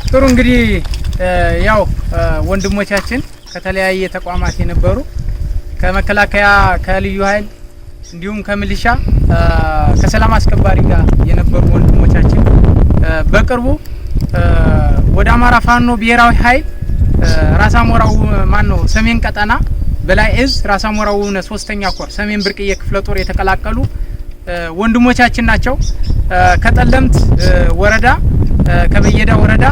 ጥሩ እንግዲህ ያው ወንድሞቻችን ከተለያየ ተቋማት የነበሩ ከመከላከያ ከልዩ ኃይል እንዲሁም ከሚሊሻ ከሰላም አስከባሪ ጋር የነበሩ ወንድሞቻችን በቅርቡ ወደ አማራ ፋኖ ብሔራዊ ኃይል ራስ አሞራው ማነው ሰሜን ቀጠና በላይ እዝ ራስ አሞራው 3ኛ ኮር ሰሜን ብርቅዬ ክፍለ ጦር የተቀላቀሉ ወንድሞቻችን ናቸው። ከጠለምት ወረዳ ከበየዳ ወረዳ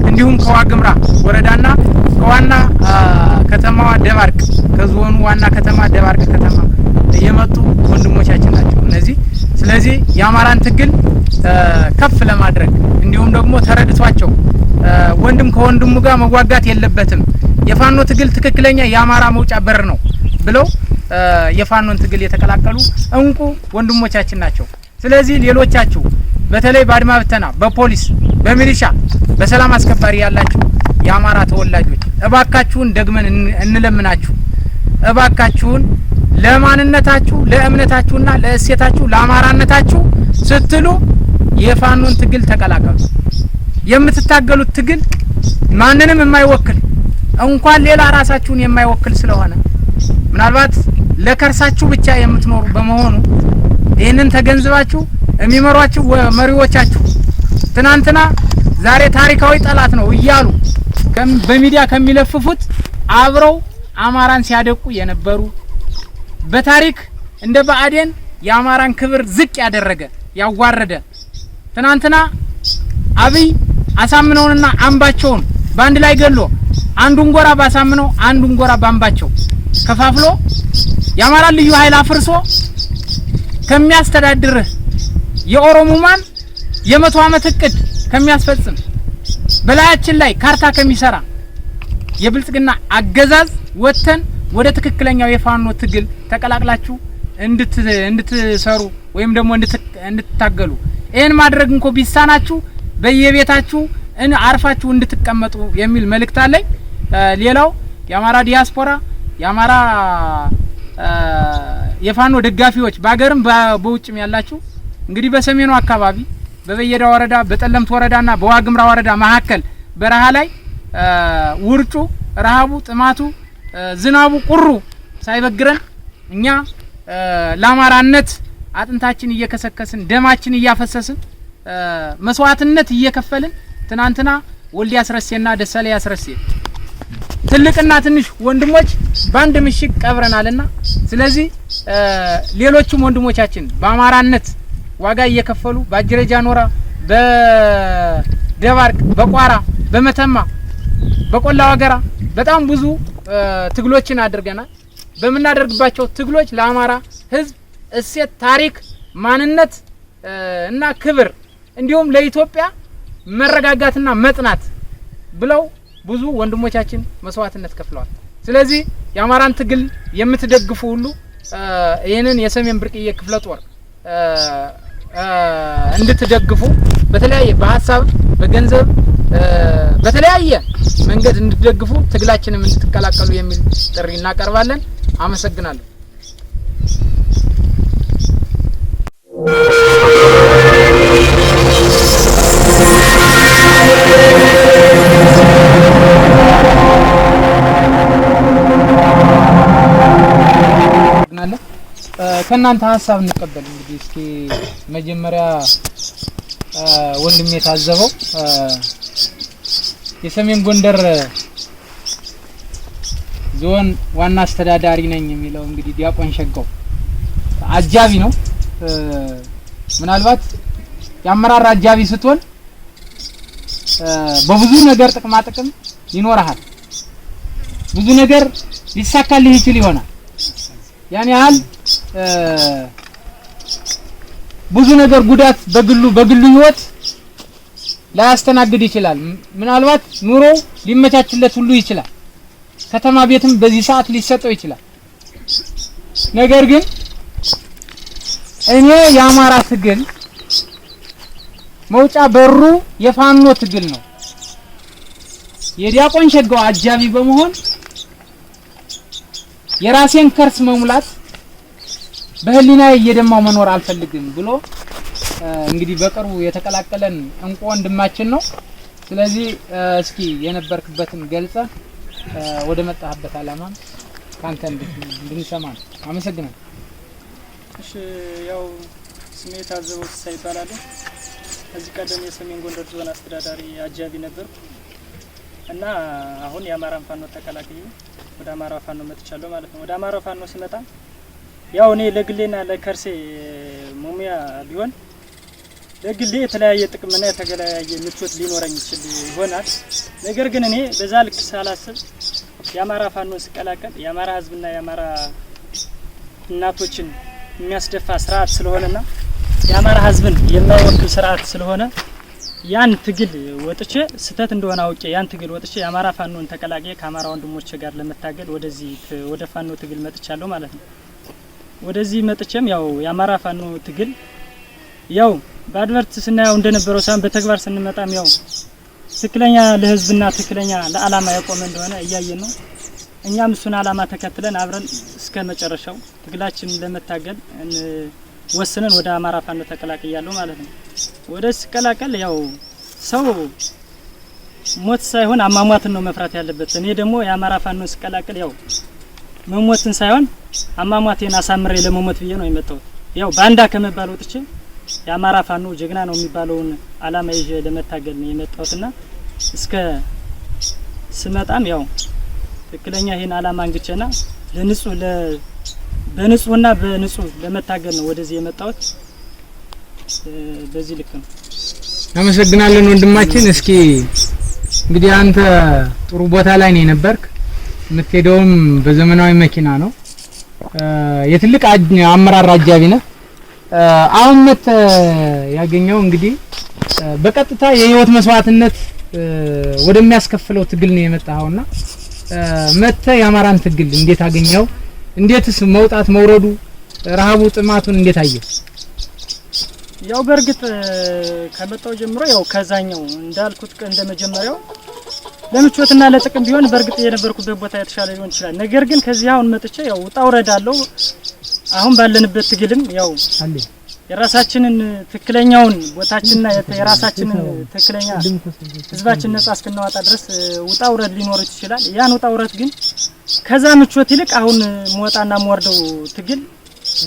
እንዲሁም ከዋግምራ ወረዳና ከዋና ከተማዋ ደባርቅ ከዞኑ ዋና ከተማ ደባርቅ ከተማ የመጡ ወንድሞቻችን ናቸው እነዚህ። ስለዚህ የአማራን ትግል ከፍ ለማድረግ እንዲሁም ደግሞ ተረድቷቸው ወንድም ከወንድሙ ጋር መዋጋት የለበትም የፋኖ ትግል ትክክለኛ የአማራ መውጫ በር ነው ብለው የፋኖን ትግል የተቀላቀሉ እንቁ ወንድሞቻችን ናቸው። ስለዚህ ሌሎቻችሁ በተለይ በአድማ ብተና በፖሊስ በሚሊሻ በሰላም አስከባሪ ያላችሁ የአማራ ተወላጆች እባካችሁን ደግመን እንለምናችሁ እባካችሁን ለማንነታችሁ ለእምነታችሁና ለእሴታችሁ ለአማራነታችሁ ስትሉ የፋኖን ትግል ተቀላቀሉ። የምትታገሉት ትግል ማንንም የማይወክል እንኳን ሌላ ራሳችሁን የማይወክል ስለሆነ ምናልባት ለከርሳችሁ ብቻ የምትኖሩ በመሆኑ ይህንን ተገንዝባችሁ የሚመሯችሁ መሪዎቻችሁ ትናንትና ዛሬ ታሪካዊ ጠላት ነው እያሉ በሚዲያ ከሚለፍፉት አብረው አማራን ሲያደቁ የነበሩ በታሪክ እንደ ብአዴን የአማራን ክብር ዝቅ ያደረገ ያዋረደ ትናንትና አብይ አሳምነውንና አምባቸውን ባንድ ላይ ገሎ አንዱን ጎራ ባሳምነው አንዱን ጎራ ባምባቸው ከፋፍሎ የአማራ ልዩ ኃይል አፍርሶ ከሚያስተዳድር የኦሮሞማን የ100 ዓመት እቅድ ከሚያስፈጽም በላያችን ላይ ካርታ ከሚሰራ የብልጽግና አገዛዝ ወተን ወደ ትክክለኛው የፋኖ ትግል ተቀላቅላችሁ እንድትሰሩ ወይም ደግሞ እንድትታገሉ ይሄን ማድረግ እንኳን ቢሳናችሁ በየቤታችሁ አርፋችሁ እንድትቀመጡ የሚል መልእክት አለኝ። ሌላው የአማራ ዲያስፖራ የአማራ የፋኖ ደጋፊዎች በአገርም በውጭም ያላችሁ እንግዲህ በሰሜኑ አካባቢ በበየዳ ወረዳ በጠለምት ወረዳና በዋግምራ ወረዳ መካከል በረሃ ላይ ውርጩ ረሃቡ ጥማቱ ዝናቡ ቁሩ ሳይበግረን እኛ ለአማራነት አጥንታችን እየከሰከስን ደማችን እያፈሰስን መስዋዕትነት እየከፈልን ትናንትና ወልዲ አስረሴና ደሳሌ አስረሴ ትልቅና ትንሽ ወንድሞች ባንድ ምሽግ ቀብረናልና ስለዚህ ሌሎችም ወንድሞቻችን በአማራነት ዋጋ እየከፈሉ በአጅረጃ ኖራ በደባርቅ በቋራ በመተማ በቆላ ወገራ በጣም ብዙ ትግሎችን አድርገናል። በመናደርግባቸው ትግሎች ለአማራ ህዝብ እሴት ታሪክ ማንነት እና ክብር እንዲሁም ለኢትዮጵያ መረጋጋትና መጥናት ብለው ብዙ ወንድሞቻችን መስዋዕትነት ከፍለዋል። ስለዚህ የአማራን ትግል የምትደግፉ ሁሉ ይሄንን የሰሜን ብርቅዬ ክፍለ ጦር እንድትደግፉ በተለያየ በሐሳብ በገንዘብ በተለያየ መንገድ እንድትደግፉ ትግላችንን እንድትቀላቀሉ የሚል ጥሪ እናቀርባለን። አመሰግናለሁ። ከናንተ ሐሳብ እንቀበል። እንግዲህ እስኪ መጀመሪያ ወንድሜ ታዘበው የሰሜን ጎንደር ዞን ዋና አስተዳዳሪ ነኝ የሚለው እንግዲህ ዲያቆን ሸጋው አጃቢ ነው። ምናልባት ያመራራ አጃቢ ስትሆን በብዙ ነገር ጥቅማ ጥቅም ይኖርሃል፣ ብዙ ነገር ሊሳካልህ ይችል ይሆናል። ያን ያህል ብዙ ነገር ጉዳት በግሉ ህይወት ላያስተናግድ ይችላል። ምናልባት ኑሮ ሊመቻችለት ሁሉ ይችላል። ከተማ ቤትም በዚህ ሰዓት ሊሰጠው ይችላል። ነገር ግን እኔ የአማራ ትግል መውጫ በሩ የፋኖ ትግል ነው። የዲያቆን ሸጋው አጃቢ በመሆን የራሴን ከርስ መሙላት በህሊና እየደማው መኖር አልፈልግም ብሎ እንግዲህ በቅርቡ የተቀላቀለን እንቁ ወንድማችን ነው። ስለዚህ እስኪ የነበርክበትን ገልጸ ወደ መጣህበት አላማ ካንተ እንድንሰማ ነው። አመሰግናለሁ። እሺ ያው ስሜ ታዘበው ይባላል። እዚህ ቀደም የሰሜን ጎንደር ዞን አስተዳዳሪ አጃቢ ነበርኩ እና አሁን የአማራ ፋኖ ተቀላቅዬ ወደ አማራ ፋኖ መጥቻለሁ ማለት ነው። ወደ አማራ ፋኖ ስመጣ ያው እኔ ለግሌና ለከርሴ ሙሚያ ቢሆን ለግሌ የተለያየ ጥቅምና የተለያየ ምቾት ሊኖረኝ ይችል ይሆናል። ነገር ግን እኔ በዛ ልክ ሳላስብ የአማራ ፋኖን ስቀላቀል የአማራ ህዝብና የአማራ እናቶችን የሚያስደፋ ስርዓት ስለሆነና የአማራ ህዝብን የማይወክል ስርዓት ስለሆነ ያን ትግል ወጥቼ ስተት እንደሆነ አውቄ ያን ትግል ወጥቼ የአማራ ፋኖን ተቀላቅዬ ከአማራ ወንድሞቼ ጋር ለመታገል ወደ ፋኖ ትግል መጥቻለሁ ማለት ነው። ወደዚህ መጥቼም ያው የአማራ ፋኖ ትግል ያው በአድቨርት ስናየው እንደነበረው ሳይሆን በተግባር ስንመጣም ያው ትክክለኛ ለህዝብና ትክክለኛ ለዓላማ ያቆመ እንደሆነ እያየን ነው። እኛም እሱን ዓላማ ተከትለን አብረን እስከ መጨረሻው ትግላችንን ለመታገል ወስነን ወደ አማራ ፋኖ ተቀላቅያለሁ ማለት ነው። ወደ ስቀላቀል ያው ሰው ሞት ሳይሆን አሟሟትን ነው መፍራት ያለበት። እኔ ደግሞ የአማራ ፋኖን ስቀላቀል ያው መሞትን ሳይሆን አሟሟቴን አሳምሬ ለመሞት ብዬ ነው የመጣሁት። ያው ባንዳ ከመባል ወጥቼ የአማራ ፋኖ ጀግና ነው የሚባለውን ዓላማ ይዤ ለመታገል ነው የመጣሁትና እስከ ስመጣም ያው ትክክለኛ ይሄን ዓላማ አንግቼና በንጹህና በንጹህ ለመታገል ነው ወደዚህ የመጣሁት። በዚህ ልክ ነው። አመሰግናለን ወንድማችን። እስኪ እንግዲህ አንተ ጥሩ ቦታ ላይ ነው የነበርክ። የምትሄደውም በዘመናዊ መኪና ነው። የትልቅ አመራር አጃቢ ነህ። አሁን ያገኘው እንግዲህ በቀጥታ የህይወት መስዋዕትነት ወደሚያስከፍለው ትግል ነው የመጣኸውና የአማራን ትግል እንዴት አገኘው? እንዴትስ መውጣት መውረዱ ረሃቡ ጥማቱን እንዴት አየው? ያው በርግጥ ከመጣው ጀምሮ ያው ከዛኛው እንዳልኩት እንደመጀመሪያው ለምቾትና ለጥቅም ቢሆን በርግጥ የነበርኩበት ቦታ የተሻለ ሊሆን ይችላል። ነገር ግን ከዚህ አሁን መጥቼ ያው ውጣ ውረዳለው አሁን ባለንበት ትግልም ያው የራሳችንን ትክክለኛውን ቦታችንና የራሳችንን ትክክለኛ ህዝባችን ነጻ እስክናወጣ ድረስ ውጣ ውረድ ሊኖር ይችላል። ያን ውጣ ውረድ ግን ከዛ ምቾት ይልቅ አሁን መውጣና መወርደው ትግል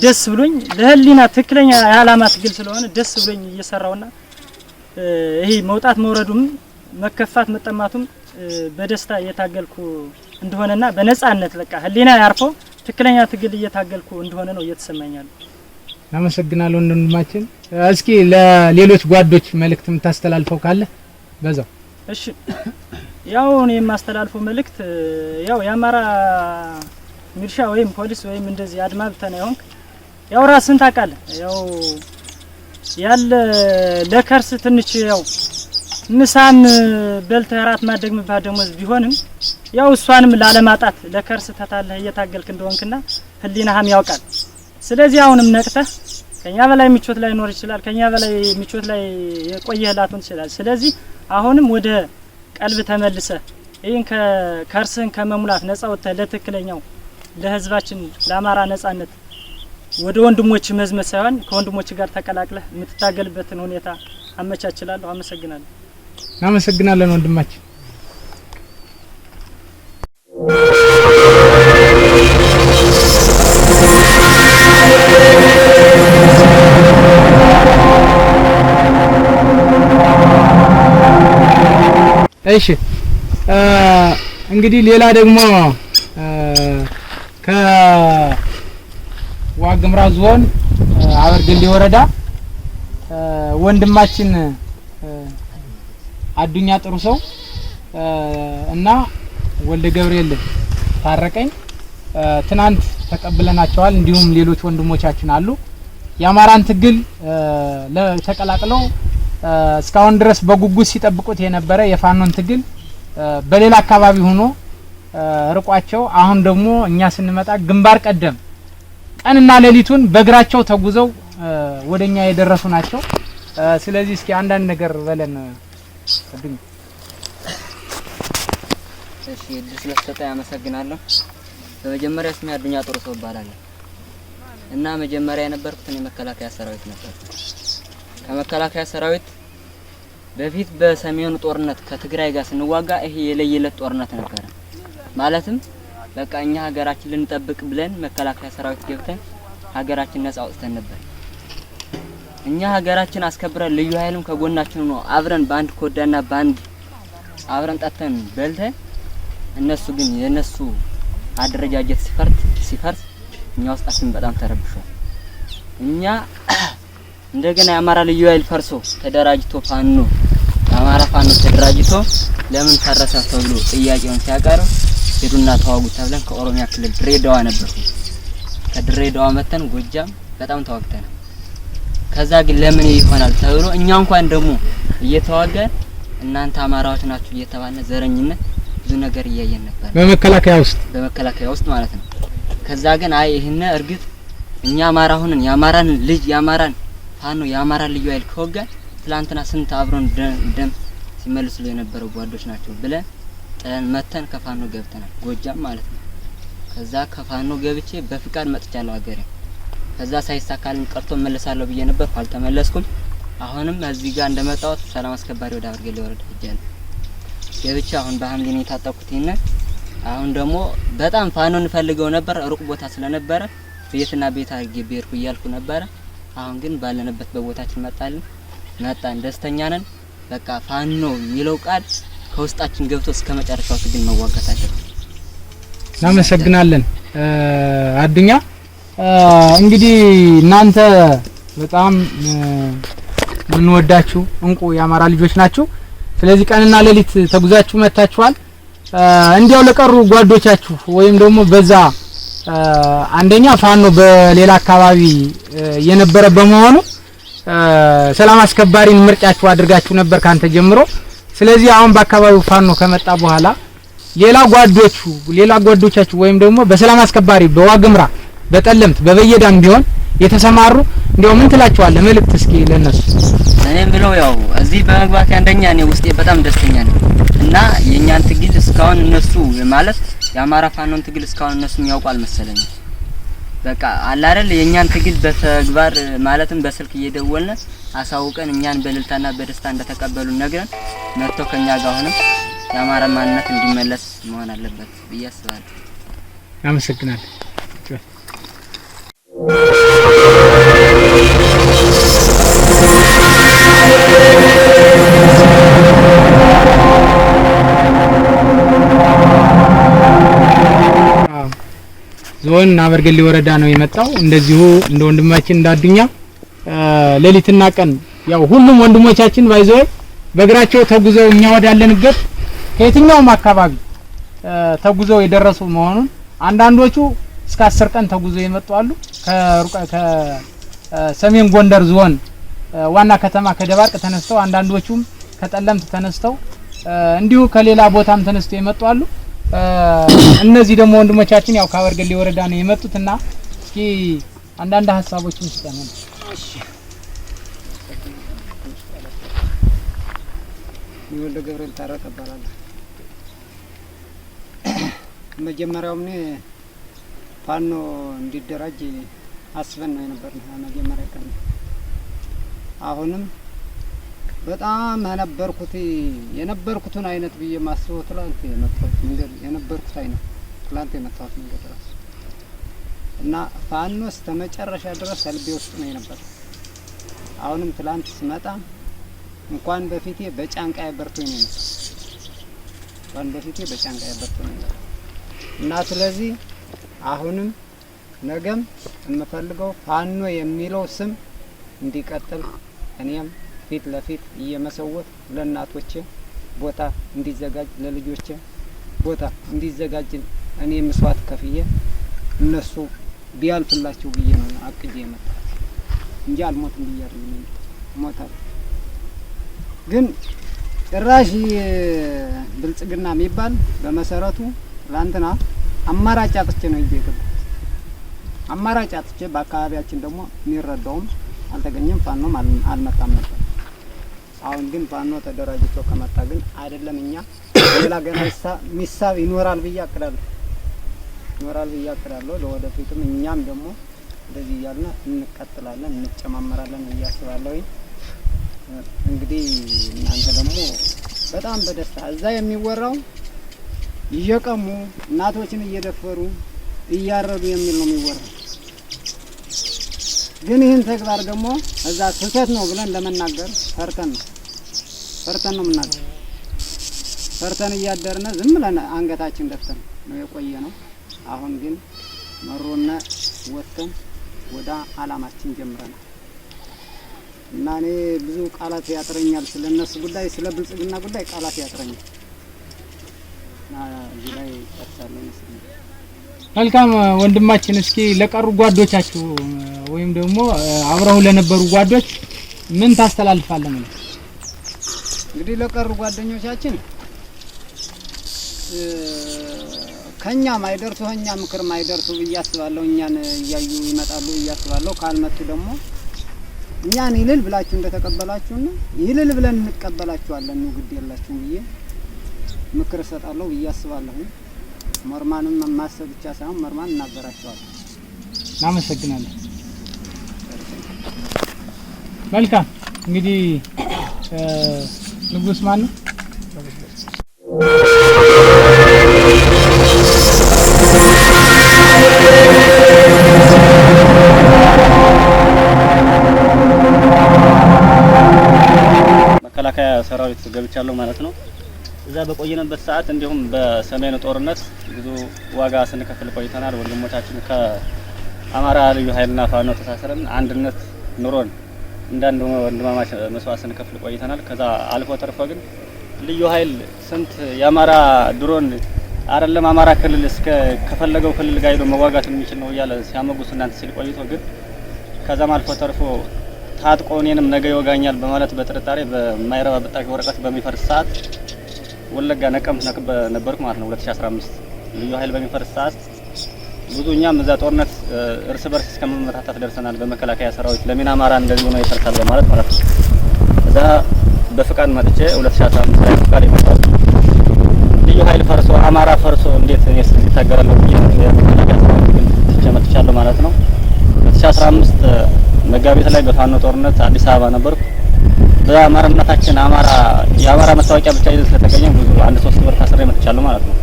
ደስ ብሎኝ ለህሊና ትክክለኛ የዓላማ ትግል ስለሆነ ደስ ብሎኝ እየሰራውና ይሄ መውጣት መውረዱም መከፋት መጠማቱም በደስታ እየታገልኩ እንደሆነና በነጻነት በቃ ህሊና ያርፎ ትክክለኛ ትግል እየታገልኩ እንደሆነ ነው እየተሰማኛል። አመሰግናለሁ ወንድማችን። እስኪ ለሌሎች ጓዶች መልእክት የምታስተላልፈው ካለ በዛው። እሺ ያው እኔ የማስተላልፈው መልእክት ያው የአማራ ሚሊሻ ወይም ፖሊስ ወይም እንደዚህ አድማ ብተና ይሆንክ ያው ራስን ታውቃለህ። ያው ያለ ለከርስ ትንሽ ያው ምሳም በልተህ ራት ማደግምባ ደሞዝ ቢሆንም ያው እሷንም ላለማጣት ለከርስ ተታለህ እየታገልክ እንደሆንክና ህሊናህም ያውቃል። ስለዚህ አሁንም ነቅተህ ከኛ በላይ ምቾት ላይ ኖር ይችላል፣ ከኛ በላይ ምቾት ላይ የቆየህ ላትሆን ይችላል። ስለዚህ አሁንም ወደ ቀልብ ተመልሰህ ይሄን ከከርስህን ከመሙላት ነጻ ወጥተህ ለትክክለኛው ለህዝባችን ለአማራ ነጻነት ወደ ወንድሞች መዝመት ሳይሆን ከወንድሞች ጋር ተቀላቅለህ የምትታገልበትን ሁኔታ አመቻችላለሁ። አመሰግናለሁ። እናመሰግናለን ወንድማችን። እሺ እንግዲህ ሌላ ደግሞ ከዋግምራ ዞን አበርገሌ ወረዳ ወንድማችን አዱኛ ጥሩ ሰው እና ወልደ ገብርኤል ታረቀኝ ትናንት ተቀብለናቸዋል። እንዲሁም ሌሎች ወንድሞቻችን አሉ የአማራን ትግል ለተቀላቅለው እስካሁን ድረስ በጉጉት ሲጠብቁት የነበረ የፋኖን ትግል በሌላ አካባቢ ሆኖ ርቋቸው አሁን ደግሞ እኛ ስንመጣ ግንባር ቀደም ቀንና ሌሊቱን በእግራቸው ተጉዘው ወደኛ የደረሱ ናቸው። ስለዚህ እስኪ አንዳንድ ነገር በለን አዱኛ። እሺ ስለተሰጠኝ አመሰግናለሁ። በመጀመሪያ ስሜ አዱኛ ጥሩ ሰው እባላለሁ። እና መጀመሪያ የነበርኩት የመከላከያ ሰራዊት ነበር። ከመከላከያ ሰራዊት በፊት በሰሜኑ ጦርነት ከትግራይ ጋር ስንዋጋ ይሄ የለየለት ጦርነት ነበር። ማለትም በቃ እኛ ሀገራችን ልንጠብቅ ብለን መከላከያ ሰራዊት ገብተን ሀገራችን ነፃ አውጥተን ነበር። እኛ ሀገራችን አስከብረን ልዩ ኃይልም ከጎናችን ነው አብረን ባንድ ኮዳና ባንድ አብረን ጠተን በልተን እነሱ ግን የነሱ አደረጃጀት ሲፈርስ እኛ ውስጣችን በጣም ተረብሿል። እኛ እንደገና የአማራ ልዩ ኃይል ፈርሶ ተደራጅቶ ፋኖ የአማራ ፋኖ ተደራጅቶ ለምን ፈረሰ ተብሎ ጥያቄውን ሲያቀርብ ሄዱና ተዋጉ ተብለን ከኦሮሚያ ክልል ድሬዳዋ ነበርኩ። ከድሬዳዋ መተን ጎጃም በጣም ተዋግተናል። ከዛ ግን ለምን ይሆናል ተብሎ እኛ እንኳን ደግሞ እየተዋጋን እናንተ አማራዎች ናችሁ እየተባለ ዘረኝነት ብዙ ነገር እያየን ነበር በመከላከያ ውስጥ ማለት ነው። ከዛ ግን አይ ይሄን እርግጥ እኛ አማራ ሆነን የአማራን ልጅ የአማራን ፋኖ የአማራ ልዩ ኃይል ከወጋን ትላንትና ስንት አብሮን ደም ሲመልስሉ የነበረው ጓዶች ናቸው ብለን መተን ከፋኖ ገብተናል ጎጃም ማለት ነው። ከዛ ከፋኖ ገብቼ በፍቃድ መጥቻለሁ ሀገሬ። ከዛ ሳይሳካልኝ ቀርቶ መለሳለሁ ብዬ ነበር አልተመለስኩም። አሁንም እዚህ ጋር እንደመጣሁት ሰላም አስከባሪ ወደ አብርገሌ ወረዳ ሄጃለሁ። ገብቼ አሁን በሐምሌ ነው የታጠቁት። አሁን ደግሞ በጣም ፋኖ እንፈልገው ነበር ሩቅ ቦታ ስለነበረ ቤትና ቤት አድርጌ ቤርኩ እያልኩ ነበር። አሁን ግን ባለንበት በቦታችን መጣን ደስተኛ ነን። በቃ ፋኖ የሚለው ቃል ከውስጣችን ገብቶ እስከ መጨረሻው ትግል መዋጋት አለብን። እናመሰግናለን አዱኛ። እንግዲህ እናንተ በጣም ምንወዳችሁ እንቁ የአማራ ልጆች ናችሁ። ስለዚህ ቀንና ሌሊት ተጉዛችሁ መጣችኋል። እንዲያው ለቀሩ ጓዶቻችሁ ወይም ደግሞ በዛ አንደኛ ፋኖ በሌላ አካባቢ የነበረ በመሆኑ ሰላም አስከባሪን ምርጫችሁ አድርጋችሁ ነበር ካንተ ጀምሮ። ስለዚህ አሁን በአካባቢው ፋኖ ከመጣ በኋላ ሌላ ጓዶቻችሁ ወይም ደግሞ በሰላም አስከባሪ በዋግምራ በጠለምት በበየዳም ቢሆን የተሰማሩ እንዲያው ምን ትላቸዋለህ? መልእክት እስኪ ለነሱ። እኔ ምለው ያው እዚህ በመግባት አንደኛ እኔ ውስጤ በጣም ደስተኛ ነኝ እና የኛን ትግል እስካሁን እነሱ ማለት የአማራ ፋኖን ትግል እስካሁን እነሱ የሚያውቁ አልመሰለኝም። በቃ አለ አይደል የኛን ትግል በተግባር ማለትም በስልክ እየደወልን አሳውቀን እኛን በልልታና በደስታ እንደተቀበሉ ነግረን መጥተው ከኛ ጋር ሆነን የአማራ ማንነት እንዲመለስ መሆን አለበት ብዬ አስባለሁ። አመሰግናለሁ። ዞን አበርገሌ ወረዳ ነው የመጣው። እንደዚሁ እንደ ወንድማችን እንዳዱኛ ሌሊትና ቀን ያው ሁሉም ወንድሞቻችን ባይዘው በእግራቸው ተጉዘው እኛ ወዳለንበት ከየትኛውም አካባቢ ተጉዘው የደረሱ መሆኑን አንዳንዶቹ እስከ 10 ቀን ተጉዘው የመጡ አሉ። ከሰሜን ጎንደር ዞን ዋና ከተማ ከደባርቅ ተነስተው አንዳንዶቹም ከጠለምት ተነስተው እንዲሁ ከሌላ ቦታም ተነስተው የመጡ አሉ። እነዚህ ደግሞ ወንድሞቻችን ያው ከአበርገሌ ወረዳ ነው የመጡትና እስኪ አንዳንድ ሀሳቦችን ስጠን። እሺ ወልደ ገብርኤል ታረቀ እባላለሁ። መጀመሪያው ምን ፋኖ እንዲደራጅ አስበን ነው የነበርነው መጀመሪያ ቀን። አሁንም በጣም የነበርኩትን አይነት ብዬ ማስበው ትላንት የመጣሁት መንገድ የነበርኩት አይነት ትላንት የመጣሁት መንገድ ራሱ እና ፋኖ እስከመጨረሻ ድረስ ልቤ ውስጥ ነው የነበረው። አሁንም ትላንት ስመጣ እንኳን በፊቴ በጫንቃዬ በርቶኝ ነው እና ስለዚህ አሁንም ነገም የምፈልገው ፋኖ የሚለው ስም እንዲቀጥል እኔም ፊት ለፊት እየመሰወት ለእናቶቼ ቦታ እንዲዘጋጅ ለልጆቼ ቦታ እንዲዘጋጅ እኔ መስዋዕት ከፍዬ እነሱ ቢያልፍላቸው ብዬ ነው አቅጄ የመጣሁት እንጂ አልሞትም ብዬ አይደለም ሞታለሁ። ግን ጭራሽ ብልጽግና የሚባል በመሰረቱ ላንተና አማራጭ አጥቼ ነው የገባሁት። አማራጭ አጥቼ በአካባቢያችን ደግሞ የሚረዳውም አልተገኘም፣ ፋኖም አልመጣም ነበር። አሁን ግን ፋኖ ተደራጅቶ ከመጣ ግን አይደለም እኛ ሌላ ገና ሚሳብ ይኖራል ብዬ አቅዳለሁ። ለወደፊትም እኛም ደግሞ እንደዚህ እያልን እንቀጥላለን እንጨማመራለን እያስባለሁ። እንግዲህ እናንተ ደግሞ በጣም በደስታ እዛ የሚወራው እየቀሙ እናቶችን እየደፈሩ እያረዱ የሚል ነው የሚወራው። ግን ይህን ተግባር ደግሞ እዛ ስህተት ነው ብለን ለመናገር ፈርተን ነው የምናገር። ፈርተን እያደርነ ዝም ብለን አንገታችን ደፍተን ነው የቆየ ነው። አሁን ግን መሮና ወጥተን ወደ አላማችን ጀምረናል እና እኔ ብዙ ቃላት ያጥረኛል ስለነሱ ጉዳይ፣ ስለ ብልጽግና ጉዳይ ቃላት ያጥረኛል እና እዚህ ላይ ተርሳለሁ መስሎኝ። መልካም ወንድማችን፣ እስኪ ለቀሩ ጓዶቻችሁ ወይም ደግሞ አብረው ለነበሩ ጓዶች ምን ታስተላልፋለህ? ማለት እንግዲህ ለቀሩ ጓደኞቻችን ከኛ ማይደርሱ ከኛ ምክር ማይደርሱ ብያስባለሁ። እኛን እያዩ ይመጣሉ ብያስባለሁ። ካልመጡ ደግሞ እኛን ይልል ብላችሁ እንደተቀበላችሁና ይልል ብለን እንቀበላችኋለን ነው ግድ የላችሁም ብዬ ምክር እሰጣለሁ ብያስባለሁ። መርማንም ማሰብ ብቻ ሳይሆን መርማን እናገራቸዋለሁ። እናመሰግናለን። መልካም እንግዲህ ንጉስ ማን ነው? መከላከያ ሰራዊት ገብቻለሁ ማለት ነው። እዛ በቆየንበት ሰዓት እንዲሁም በሰሜኑ ጦርነት ብዙ ዋጋ ስንከፍል ቆይተናል። ወንድሞቻችን ከአማራ ልዩ ኃይልና ፋኖ ተሳስረን አንድነት ኑሮን እንዳንድ ወንድማማች መስዋዕት ስንከፍል ቆይተናል። ከዛ አልፎ ተርፎ ግን ልዩ ኃይል ስንት የአማራ ድሮን አይደለም አማራ ክልል እስከ ከፈለገው ክልል ጋር ሄዶ መዋጋት የሚችል ነው እያለ ሲያመጉስ እናንተ ሲል ቆይቶ ግን ከዛም አልፎ ተርፎ ታጥቆ እኔንም ነገ ይወጋኛል በማለት በጥርጣሬ በማይረባ ብጣቂ ወረቀት በሚፈርስ ሰዓት ወለጋ ነቀምት ነበርኩ ማለት ነው። 2015 ልዩ ኃይል በሚፈርስ ሰዓት ብዙ እኛም እዛ ጦርነት እርስ በርስ እስከመመታታት ደርሰናል። በመከላከያ ሰራዊት ለምን አማራ እንደዚህ ሆኖ ይፈርሳል በማለት ማለት ነው። እዛ በፍቃድ መጥቼ 2015 ላይ ፍቃድ ይመጣል። ልዩ ኃይል ፈርሶ አማራ ፈርሶ እንዴት እኔስ ይታገራለሁ ብዬ የመከላከያ ሰራዊት ግን ተመትቻለሁ ማለት ነው። 2015 መጋቢት ላይ በፋኖ ጦርነት አዲስ አበባ ነበርኩ። በአማራነታችን የአማራ መታወቂያ ብቻ ይዘን ስለተገኘ ብዙ 1-3 ወር ታስሬ መጥቻለሁ ማለት ነው።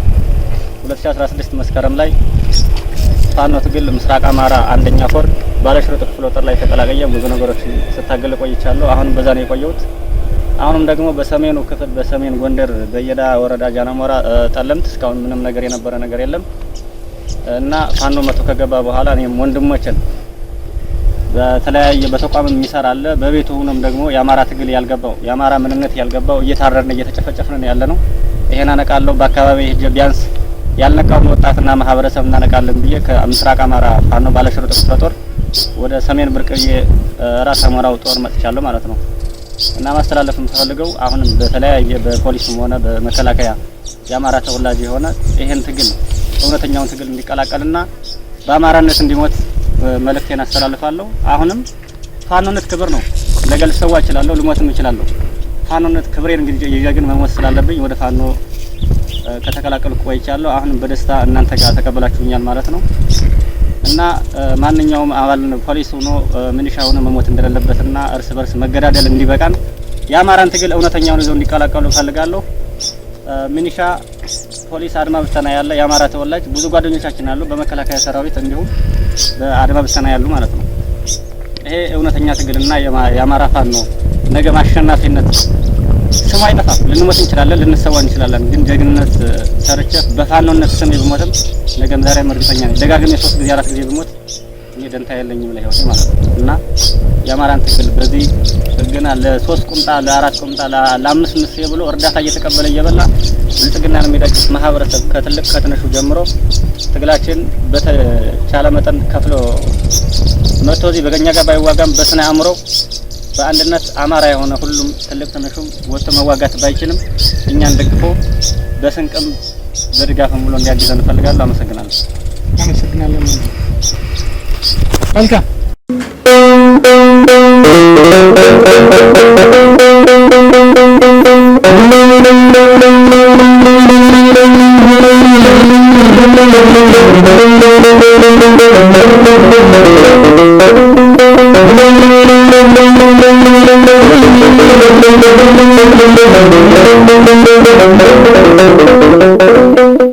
2016 መስከረም ላይ ፋኖ ትግል ምስራቅ አማራ አንደኛ ኮር ባለሽርጥ ክፍለ ጦር ላይ ተቀላቀየ። ብዙ ነገሮች ስታገል ቆይቻለሁ። አሁን በዛ ነው የቆየሁት። አሁንም ደግሞ በሰሜኑ ክፍል በሰሜን ጎንደር በየዳ ወረዳ ጃናሞራ ጠለምት እስካሁን ምንም ነገር የነበረ ነገር የለም እና ፋኖ መቶ ከገባ በኋላ እኔም ወንድሞችን በተለያየ በተቋም የሚሰራ አለ በቤቱ ሆኖም ደግሞ የአማራ ትግል ያልገባው የአማራ ምንነት ያልገባው እየታረርን እየተጨፈጨፍን ያለ ነው። ይሄን አነቃለሁ። በአካባቢ ሄጄ ቢያንስ ያልነቃውን ወጣትና ማህበረሰብ እናነቃለን ብዬ ከምስራቅ አማራ ፋኖ ባለሽርጥ ክፍለ ጦር ወደ ሰሜን ብርቅዬ ራስ አሞራው ጦር መጥቻለሁ ማለት ነው እና ማስተላለፍ የምፈልገው አሁንም በተለያየ በፖሊስም ሆነ በመከላከያ የአማራ ተወላጅ የሆነ ይሄን ትግል እውነተኛውን ትግል እንዲቀላቀልና በአማራነት እንዲሞት መልእክቴን አስተላልፋለሁ። አሁንም ፋኖነት ክብር ነው። ነገ ልሰዋ እችላለሁ፣ ልሞትም እችላለሁ። ፋኖነት ክብሬን እንግዲህ ግን መሞት ስላለብኝ ወደ ፋኖ ከተቀላቀልኩ ቆይቻለሁ። አሁንም በደስታ እናንተ ጋር ተቀበላችሁኛል ማለት ነው እና ማንኛውም አባል ፖሊስ ሆኖ ሚሊሻ ሆኖ መሞት እንደሌለበትና እርስ በርስ መገዳደል እንዲበቃን የአማራን ትግል እውነተኛውን ይዘው እንዲቀላቀሉ እፈልጋለሁ። ሚሊሻ፣ ፖሊስ፣ አድማ ብተና ያለ የአማራ ተወላጅ ብዙ ጓደኞቻችን አሉ በመከላከያ ሰራዊት እንዲሁም በአድማ ብተና ያሉ ማለት ነው። ይሄ እውነተኛ ትግልና የአማራ ፋኖ ነገ ማሸናፊነት ስሙ አይጠፋም። ልንሞት እንችላለን፣ ልንሰዋ እንችላለን። ግን ጀግንነት ሰርቼ በፋኖነት ስም ብሞትም ነገም ዛሬም እርግጠኛ ነኝ ደጋግሜ 3 ጊዜ 4 ጊዜ ብሞት እኔ ደንታ የለኝም ለህይወቴ ማለት ነው እና የአማራን ትግል በዚህ ግና ለ3 ቁምጣ ለ4 ቁምጣ ለ5 ምስ ብሎ እርዳታ እየተቀበለ እየበላ ብልጽግናን የሚደግፍ ማህበረሰብ ከትልቅ ከትንሹ ጀምሮ ትግላችን በተቻለ መጠን ከፍሎ መጥቶ እዚህ በገኛ ጋር ባይዋጋም በስነ አእምሮ በአንድነት አማራ የሆነ ሁሉም ትልቅ ትንሹም ወጥቶ መዋጋት ባይችልም እኛን ደግፎ በስንቅም በድጋፍም ብሎ እንዲያግዘን እንፈልጋለሁ። አመሰግናለሁ። አመሰግናለሁ። መልካም Thank you. Thank you.